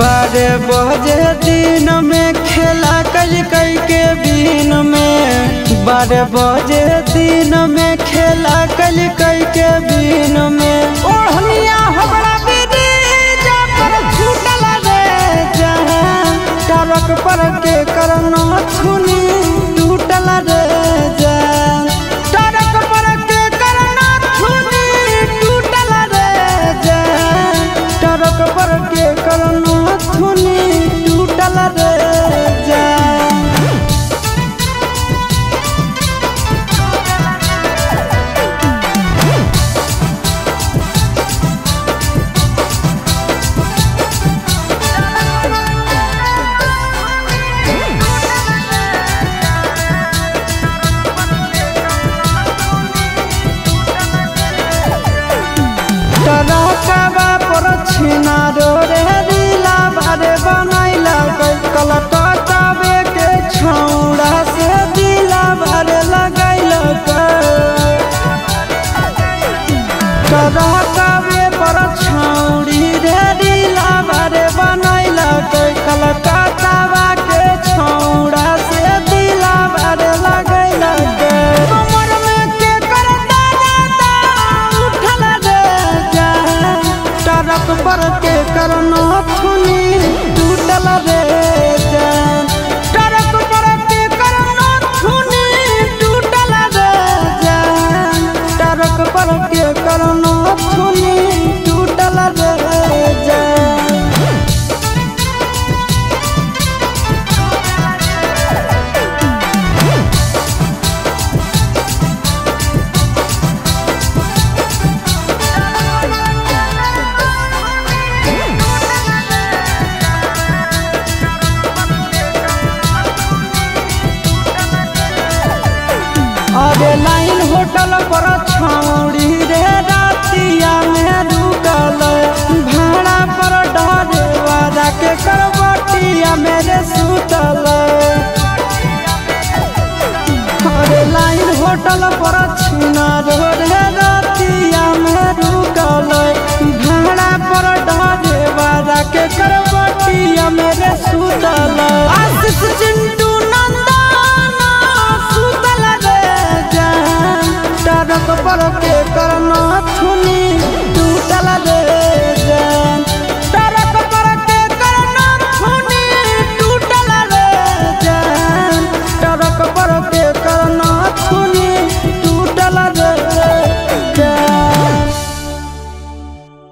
12 बजे दिन में खेला कल कई के बीन में 12 बजे दिन में खेला कल कई के बीन में ओढ़निया हमरा दीदी जा पर छूटल रे जहां टरक पर के करना छुनी टूटल रे जहां टरक पर के करना छुनी टूटल रे जहां टरक पर के करना छुनी टूटल रे जहां टरकवा पर छिना रे दिला बारे बनैला कलकत्तावे के छौड़ा से दिला बारे लगैला टरकवे पर छौड़ी रे दिला बारे बनैला कलकत्तावा के छौड़ा से दिला बारे लगैला कमर में के कर दादा उठल रे टरक पर के करना छुनी टूटल रे जान टरक पर के करना छुनी टूटल रे जान टरक पर के करना छुनी टूटल रे जान अरे लाइन होटल पर छौड़ी रे रातिया में रुकल भाड़ा पर डरे वाला के करवटिया मेरे सुतल अरे लाइन होटल पर